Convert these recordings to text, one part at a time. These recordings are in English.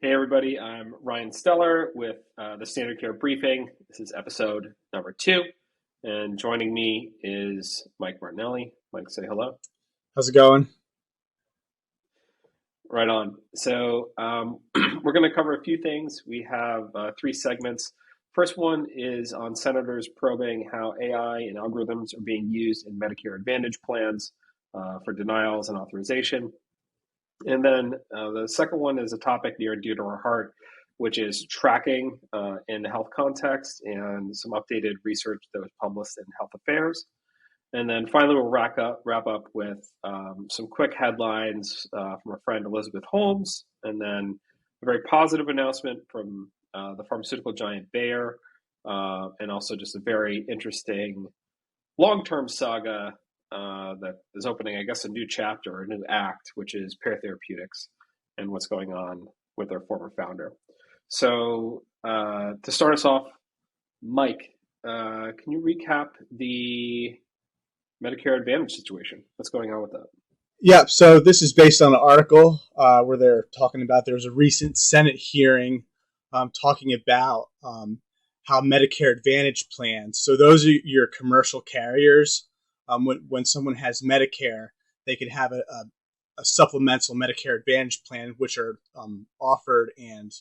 Hey, everybody. I'm Ryan Steller with the Standard Care Briefing. This is episode number 2. And joining me is Mike Martinelli. Mike, say hello. How's it going? Right on. So, we're going to cover a few things. We have 3 segments. First one is on senators probing how AI and algorithms are being used in Medicare Advantage plans for denials and authorization. And then the second one is a topic near and dear to our heart, which is tracking in the health context and some updated research that was published in Health Affairs. And then finally, we'll wrap up with some quick headlines from our friend Elizabeth Holmes, and then a very positive announcement from the pharmaceutical giant Bayer, and also just a very interesting long-term saga that is opening, I guess, a new chapter, a new act, which is Pear Therapeutics and what's going on with their former founder. So to start us off, Mike, can you recap the Medicare Advantage situation? What's going on with that? Yeah, so this is based on an article where they're talking about there's a recent Senate hearing talking about how Medicare Advantage plans. So those are your commercial carriers. When someone has Medicare, they can have a supplemental Medicare Advantage plan, which are offered and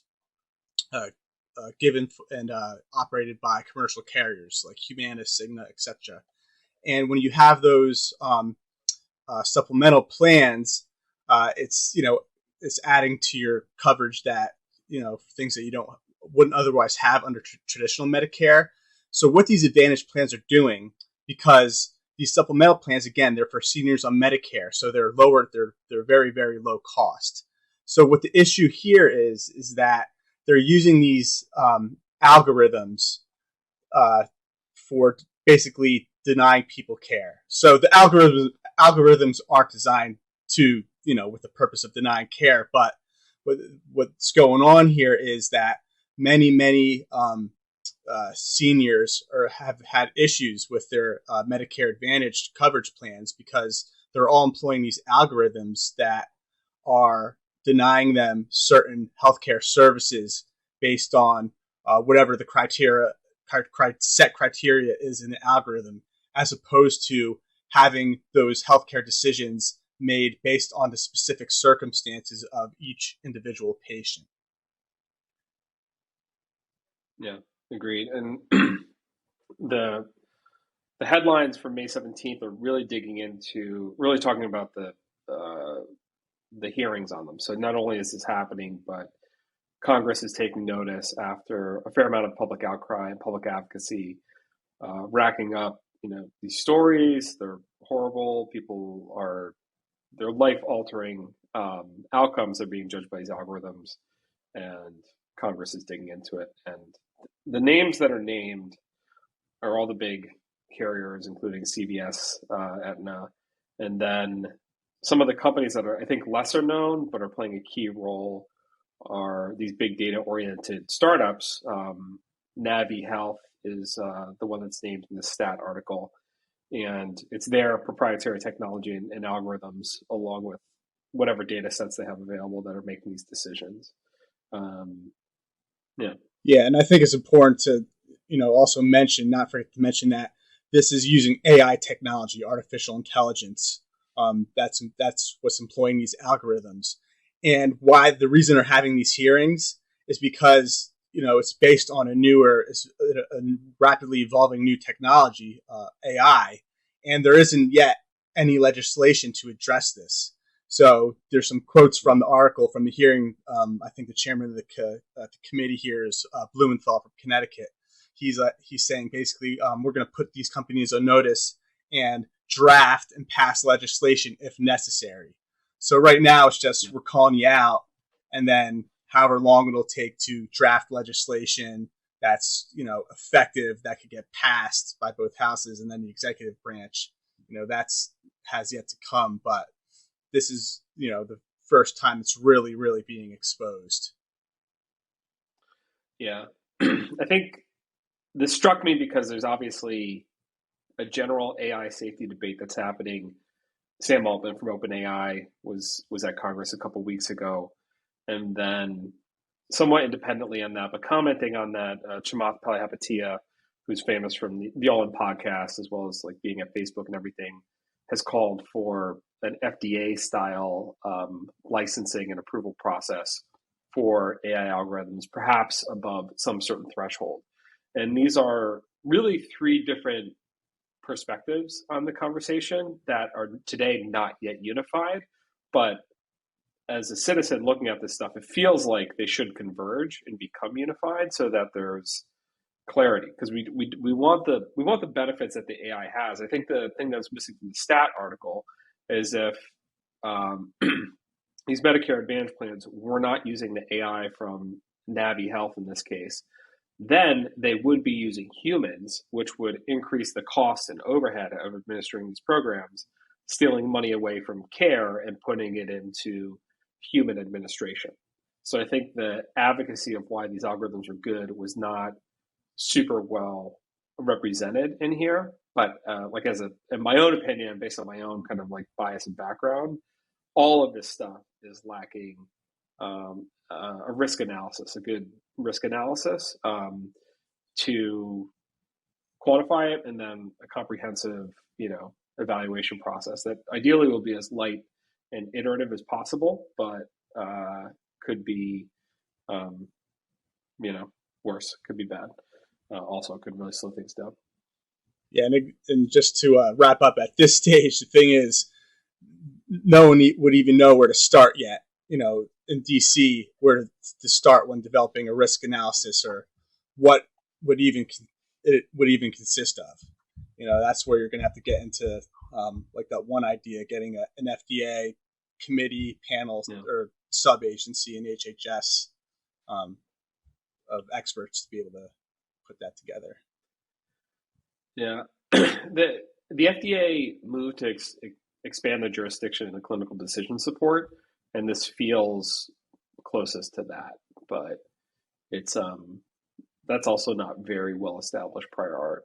uh, given and operated by commercial carriers like Humana, Cigna, etc. And when you have those supplemental plans, it's adding to your coverage that things that you wouldn't otherwise have under traditional Medicare. So what these Advantage plans are doing, because these supplemental plans, again, they're for seniors on Medicare, so they're lower, they're very, very low cost. So what the issue here is that they're using these algorithms for basically denying people care. So the algorithms aren't designed to, with the purpose of denying care, but what's going on here is that many seniors have had issues with their Medicare Advantage coverage plans because they're all employing these algorithms that are denying them certain healthcare services based on whatever the set criteria is in the algorithm, as opposed to having those healthcare decisions made based on the specific circumstances of each individual patient. Yeah, agreed. And the the headlines from May 17th are really digging into, really talking about the hearings on them. So not only is this happening, but Congress is taking notice after a fair amount of public outcry and public advocacy, racking up. These stories. They're horrible. Their life altering outcomes are being judged by these algorithms, and Congress is digging into it. And the names that are named are all the big carriers, including CVS, Aetna, and then some of the companies that are, I think, lesser known but are playing a key role are these big data oriented startups. Navi Health is the one that's named in the stat article, and it's their proprietary technology and algorithms, along with whatever data sets they have available, that are making these decisions. Um, yeah, Yeah, and I think it's important to, also mention, not forget to mention that this is using AI technology, artificial intelligence. That's what's employing these algorithms, and why the reason they're having these hearings is because it's based on a rapidly evolving new technology, AI, and there isn't yet any legislation to address this. So there's some quotes from the article from the hearing. I think the chairman of the committee here is Blumenthal from Connecticut. He's saying basically we're going to put these companies on notice and draft and pass legislation if necessary. So right now it's just we're calling you out, and then however long it'll take to draft legislation that's effective, that could get passed by both houses and then the executive branch. That's has yet to come, but this is the first time it's really being exposed. yeah. I think this struck me because there's obviously a general AI safety debate that's happening. Sam Altman from OpenAI was at Congress a couple weeks ago, and then somewhat independently on that, but commenting on that, Chamath Palihapitiya, who's famous from the All In podcast, as well as like being at Facebook and everything, has called for an FDA style licensing and approval process for AI algorithms, perhaps above some certain threshold. And these are really three different perspectives on the conversation that are today not yet unified, but as a citizen looking at this stuff, it feels like they should converge and become unified so that there's clarity, because we want the benefits that the AI has. I think the thing that's missing from the stat article is if these Medicare Advantage plans were not using the AI from Navi Health in this case, then they would be using humans, which would increase the cost and overhead of administering these programs, stealing money away from care and putting it into human administration. So I think the advocacy of why these algorithms are good was not super well represented in here. But like in my own opinion, based on my own kind of like bias and background, all of this stuff is lacking a risk analysis, a good risk analysis to quantify it, and then a comprehensive, evaluation process that ideally will be as light and iterative as possible, but could be, worse, could be bad. Also, could really slow things down. Yeah, and just to wrap up at this stage, the thing is, no one would even know where to start yet. In DC, where to start when developing a risk analysis, or what would it would even consist of. That's where you're going to have to get into like that one idea, getting an FDA committee, panel, or sub agency in HHS of experts to be able to put that together. Yeah, the FDA moved to expand the jurisdiction in the clinical decision support, and this feels closest to that, but it's that's also not very well established prior art.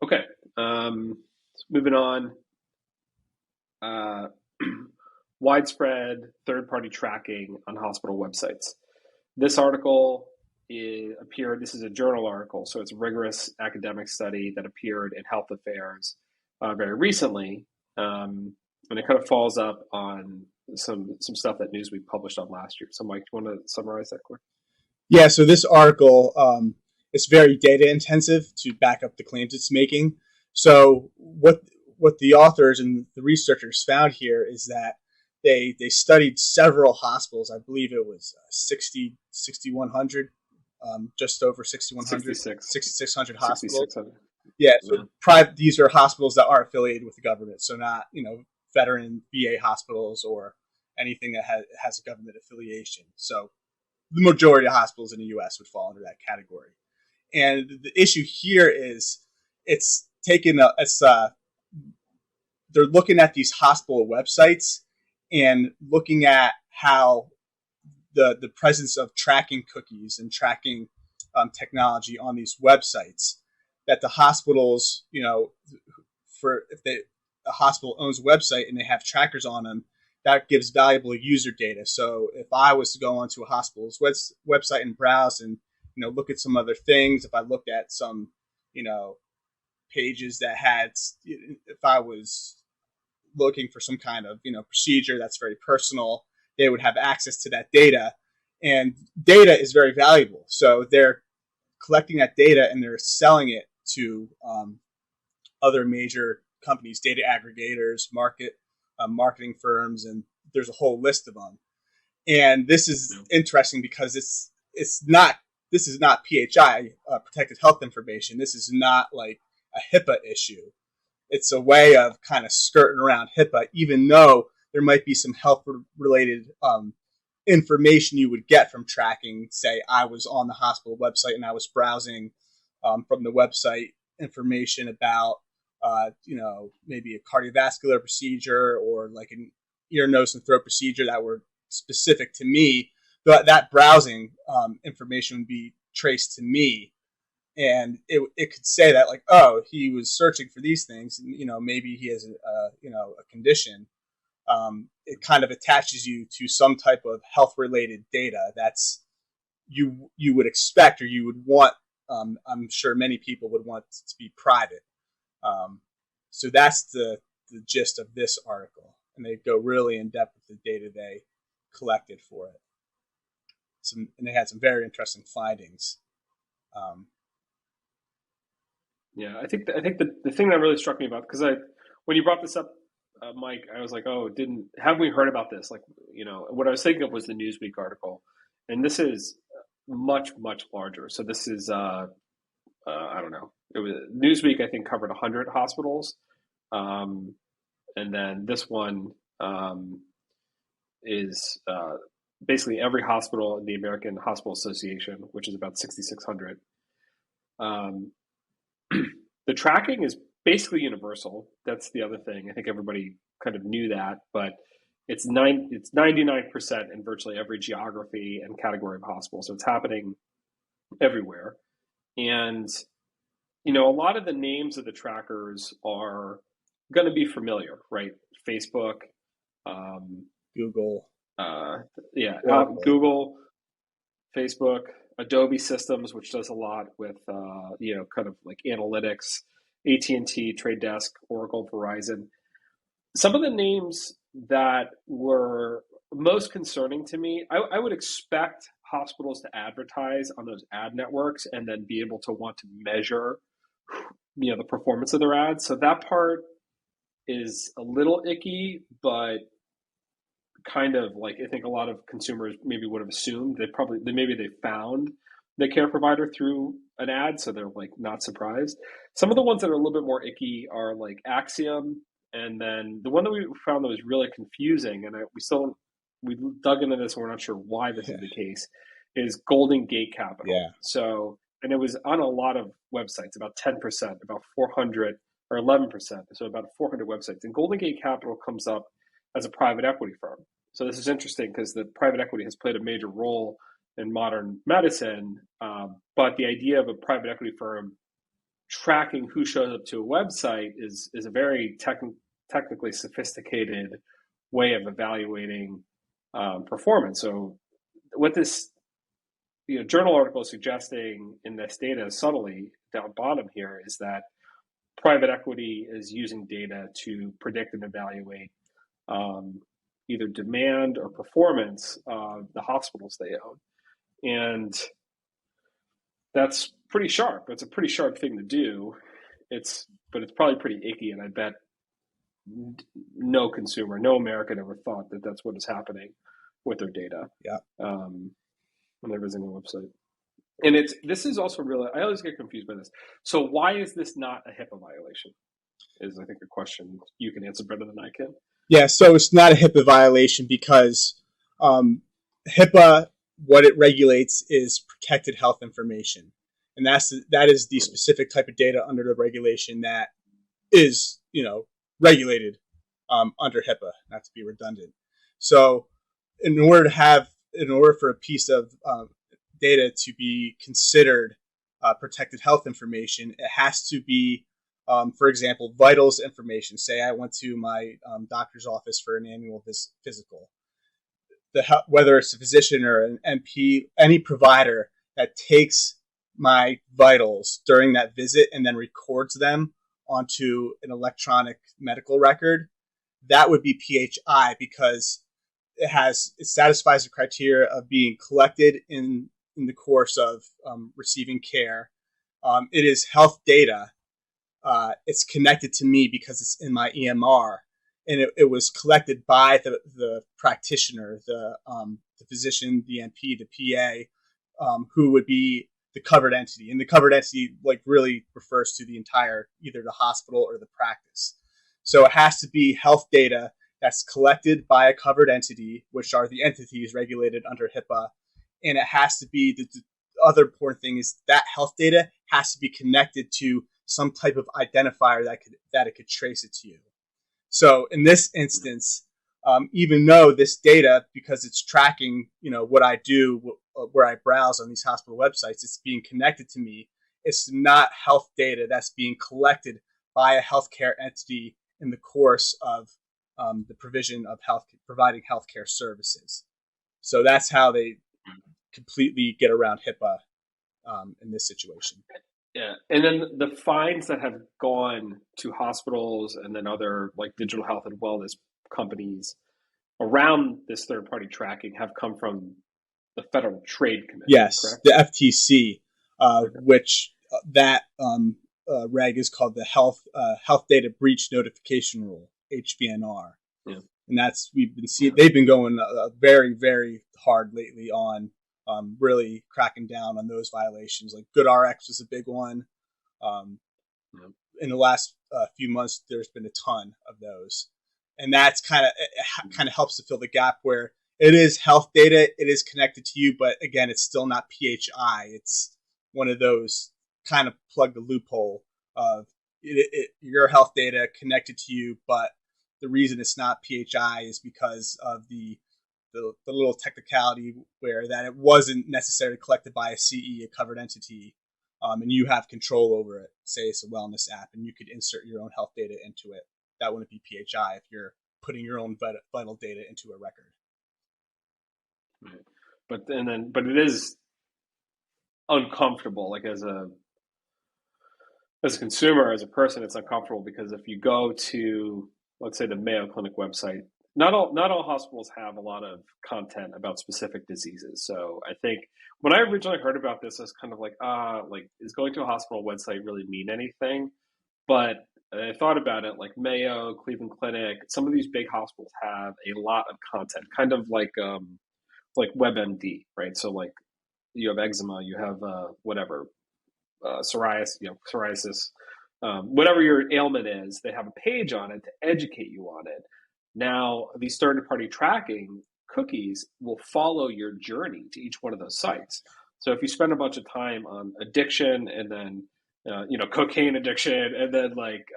Okay, moving on. Widespread third-party tracking on hospital websites. This article appeared. This is a journal article, so it's a rigorous academic study that appeared in Health Affairs very recently, and it kind of falls up on some stuff that Newsweek published on last year. So, Mike, do you want to summarize that quick? Yeah. So this article is very data intensive to back up the claims it's making. So what the authors and the researchers found here is that they studied several hospitals. I believe it was 6,100, just over 6,100, 6,600 hospitals. 6,600. Yeah, so these are hospitals that aren't affiliated with the government, so not veteran VA hospitals or anything that has a government affiliation. So the majority of hospitals in the U.S. would fall under that category. And the issue here is they're looking at these hospital websites and looking at how the presence of tracking cookies and tracking technology on these websites, that the hospitals, if a hospital owns a website and they have trackers on them, that gives valuable user data. So if I was to go onto a hospital's website and browse and look at some other things, if I looked at some pages that had, if I was looking for some kind of procedure that's very personal, they would have access to that data, and data is very valuable. So they're collecting that data and they're selling it to other major companies, data aggregators, marketing firms, and there's a whole list of them. And this is interesting because this is not PHI, protected health information. This is not like a HIPAA issue. It's a way of kind of skirting around HIPAA, even though there might be some health-related information you would get from tracking. Say I was on the hospital website and I was browsing from the website information about maybe a cardiovascular procedure or like an ear, nose, and throat procedure that were specific to me. That browsing information would be traced to me, and it could say that like, oh, he was searching for these things, and maybe he has a condition. It kind of attaches you to some type of health related data that's you would expect, or you would want. I'm sure many people would want it to be private. So that's the gist of this article, and they go really in depth with the data they collected for it. And they had some very interesting findings. Yeah, I think the thing that really struck me about, because when you brought this up, Mike, I was like, oh, haven't we heard about this? Like, what I was thinking of was the Newsweek article, and this is much larger. So this is I don't know. It was Newsweek, I think, covered 100 hospitals, and then this one is basically every hospital in the American Hospital Association, which is about 6,600. The tracking is basically universal. That's the other thing. I think everybody kind of knew that, but it's 99% in virtually every geography and category of hospital. So it's happening everywhere. And, a lot of the names of the trackers are going to be familiar, right? Facebook, Google. Google, Facebook, Adobe Systems, which does a lot with, kind of like analytics, AT&T, Trade Desk, Oracle, Verizon. Some of the names that were most concerning to me, I would expect hospitals to advertise on those ad networks and then be able to want to measure, the performance of their ads. So that part is a little icky, but kind of like, I think a lot of consumers maybe would have assumed maybe they found the care provider through an ad, so they're like not surprised. Some of the ones that are a little bit more icky are like Axiom, and then the one that we found that was really confusing, and we dug into this and we're not sure why this is the case, is Golden Gate Capital. Yeah. So, and it was on a lot of websites, about 10%, about 400 or 11%, so about 400 websites. And Golden Gate Capital comes up as a private equity firm. So this is interesting because the private equity has played a major role in modern medicine, but the idea of a private equity firm tracking who shows up to a website is a very technically sophisticated way of evaluating performance. So what this journal article is suggesting in this data subtly down bottom here is that private equity is using data to predict and evaluate either demand or performance of the hospitals they own. And that's pretty sharp. That's a pretty sharp thing to do. But it's probably pretty icky, and I bet no consumer, no American ever thought that that's what is happening with their data. Yeah. When they're visiting a website. And this is also really, I always get confused by this. So why is this not a HIPAA violation? Is, I think, a question you can answer better than I can. Yeah, so it's not a HIPAA violation because HIPAA, what it regulates is protected health information. And that is the specific type of data under the regulation that is, regulated under HIPAA, not to be redundant. So in order for a piece of data to be considered protected health information, it has to be, for example, vitals information. Say I went to my doctor's office for an annual physical. Whether it's a physician or an NP, any provider that takes my vitals during that visit and then records them onto an electronic medical record, that would be PHI because it satisfies the criteria of being collected in the course of receiving care. It is health data. It's connected to me because it's in my EMR, and it was collected by the practitioner, the physician, the NP, the PA, who would be the covered entity. And the covered entity really refers to the entire, either the hospital or the practice. So it has to be health data that's collected by a covered entity, which are the entities regulated under HIPAA. And it has to be, the other important thing is that health data has to be connected to some type of identifier that it could trace it to you. So in this instance, even though this data, because it's tracking, what I do, where I browse on these hospital websites, it's being connected to me. It's not health data that's being collected by a healthcare entity in the course of the provision of providing healthcare services. So that's how they completely get around HIPAA in this situation. Yeah, and then the fines that have gone to hospitals and then other like digital health and wellness companies around this third party tracking have come from the Federal Trade Commission, Yes, correct? the FTC, Okay. which that reg is called the Health Data Breach Notification Rule (HBNR), Yeah. and that's we've been seeing Yeah. they've been going very very hard lately on really cracking down on those violations. Like GoodRx was a big one. Um, Yeah. in the last few months, there's been a ton of those, and that's kind of helps to fill the gap where it is health data, it is connected to you, but again, it's still not PHI. It's one of those kind of plug the loophole of your health data connected to you, but the reason it's not PHI is because of the little technicality where that it wasn't necessarily collected by a CE, a covered entity, and you have control over it. Say it's a wellness app, and you could insert your own health data into it. That wouldn't be PHI if you're putting your own vital data into a record. Right. But it is uncomfortable. Like as a consumer, as a person, it's uncomfortable because if you go to, let's say, the Mayo Clinic website, not all hospitals have a lot of content about specific diseases. So I think when I originally heard about this, I was kind of like is going to a hospital website really mean anything? But I thought about it, like Mayo, Cleveland Clinic, some of these big hospitals have a lot of content, kind of like WebMD, right? So like you have eczema, you have whatever psoriasis, whatever your ailment is, they have a page on it to educate you on it. Now, these third-party tracking cookies will follow your journey to each one of those sites. So if you spend a bunch of time on addiction and then cocaine addiction and then like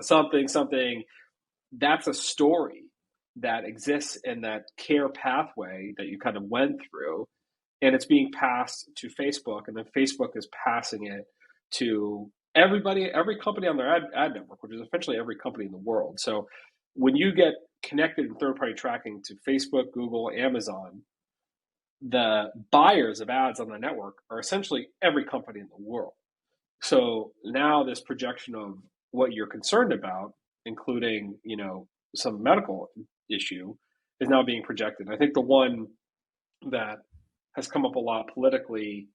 something, that's a story that exists in that care pathway that you kind of went through, and it's being passed to Facebook, and then Facebook is passing it to everybody, every company on their ad network, which is essentially every company in the world. So when you get connected in third party tracking to Facebook, Google, Amazon, the buyers of ads on the network are essentially every company in the world. So now this projection of what you're concerned about, including, some medical issue, is now being projected. I think the one that has come up a lot politically,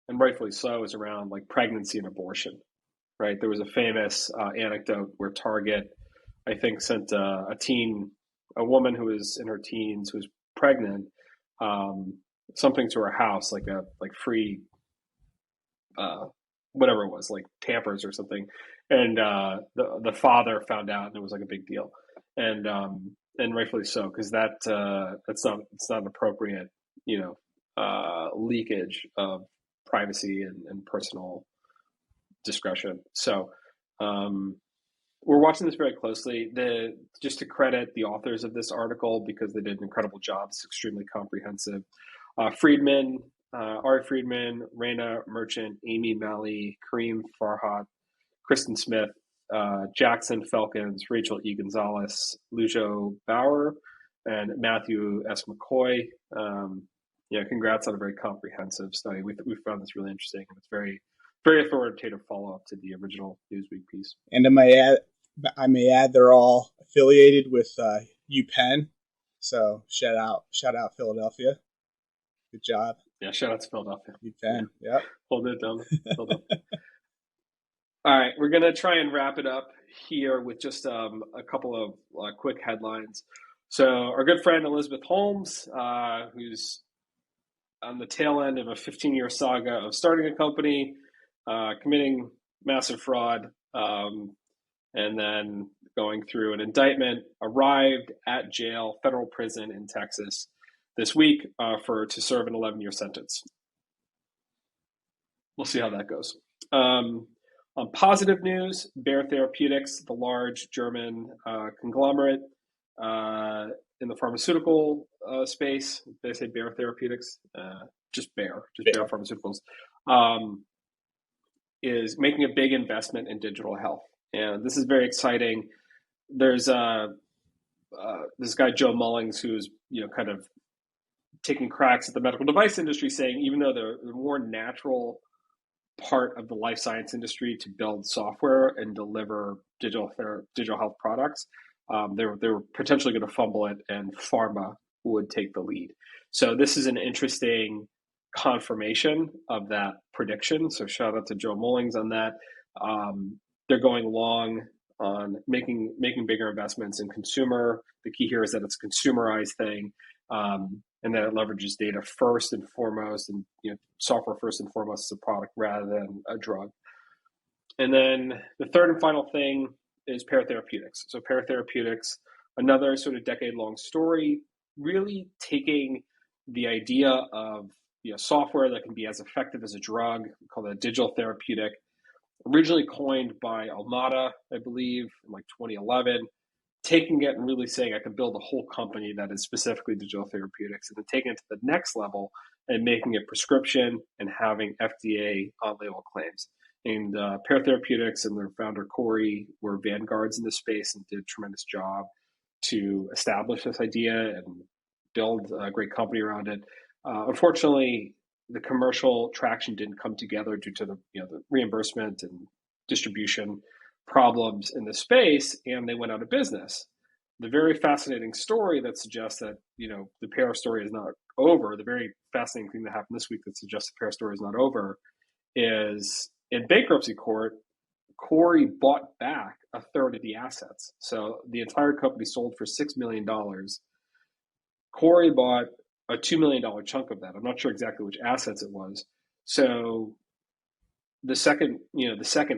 and rightfully so, is around like pregnancy and abortion. Right? There was a famous anecdote where Target, I think, sent a woman who was in her teens who was pregnant, um, something to her house, like a free uh, whatever it was, like Pampers or something, and the father found out, and it was like a big deal, and rightfully so, because that's not an appropriate, leakage of privacy and personal discretion. So um, we're watching this very closely. Just to credit the authors of this article because they did an incredible job. It's extremely comprehensive. Friedman, Ari Friedman, Raina Merchant, Amy Malley, Kareem Farhat, Kristen Smith, Jackson Felkins, Rachel E. Gonzalez, Lujo Bauer, and Matthew S. McCoy. Congrats on a very comprehensive study. We found this really interesting, and it's very, very authoritative follow up to the original Newsweek piece. And I may add, they're all affiliated with UPenn. So shout out Philadelphia. Good job. Yeah, shout out to Philadelphia. UPenn. Yeah. Yep. Hold it down. Hold up. All right, we're gonna try and wrap it up here with just a couple of quick headlines. So, our good friend Elizabeth Holmes, who's on the tail end of a 15-year saga of starting a company, committing massive fraud, and then going through an indictment, arrived at jail, federal prison in Texas this week to serve an 11-year sentence. We'll see how that goes. On positive news, Pear Therapeutics, the large German conglomerate in the pharmaceutical space, they say Pear Therapeutics, just Pear Pharmaceuticals, is making a big investment in digital health. And this is very exciting. There's this guy, Joe Mullings, who's kind of taking cracks at the medical device industry, saying even though they're the more natural part of the life science industry to build software and deliver digital health products, they were potentially going to fumble it, and pharma would take the lead. So this is an interesting confirmation of that prediction. So shout out to Joe Mullings on that. They're going long on making bigger investments in consumer. The key here is that it's a consumerized thing, and that it leverages data first and foremost, and software first and foremost as a product rather than a drug. And then the third and final thing is Pear Therapeutics. So Pear Therapeutics, another sort of decade-long story, really taking the idea of software that can be as effective as a drug, called a digital therapeutic, originally coined by Almada, I believe, in like 2011, taking it and really saying I can build a whole company that is specifically digital therapeutics, and then taking it to the next level and making it prescription and having FDA on-label claims. And Pear Therapeutics and their founder, Corey, were vanguards in this space and did a tremendous job to establish this idea and build a great company around it. Unfortunately, the commercial traction didn't come together due to the reimbursement and distribution problems in the space, and they went out of business. The very fascinating story that suggests that the Pear story is not over, the very fascinating thing that happened this week that suggests the Pear story is not over, is in bankruptcy court, Corey bought back a third of the assets. So the entire company sold for $6 million. Corey bought a $2 million chunk of that. I'm not sure exactly which assets it was. So the second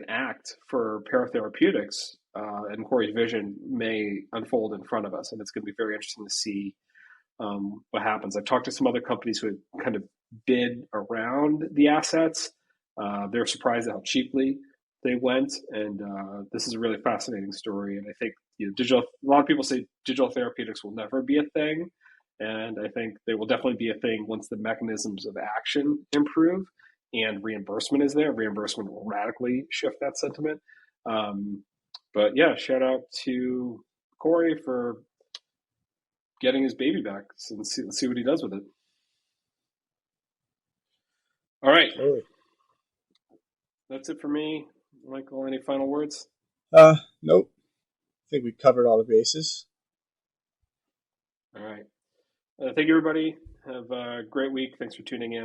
act for Pear Therapeutics and Corey's vision may unfold in front of us, and it's going to be very interesting to see what happens. I've talked to some other companies who had kind of bid around the assets. They're surprised at how cheaply they went, and this is a really fascinating story. And I think a lot of people say digital therapeutics will never be a thing, and I think they will definitely be a thing once the mechanisms of action improve and reimbursement is there. Reimbursement will radically shift that sentiment. But yeah, shout out to Corey for getting his baby back. So let's see what he does with it. All right. Totally. That's it for me. Michael, any final words? Nope. I think we covered all the bases. All right. Thank you, everybody. Have a great week. Thanks for tuning in.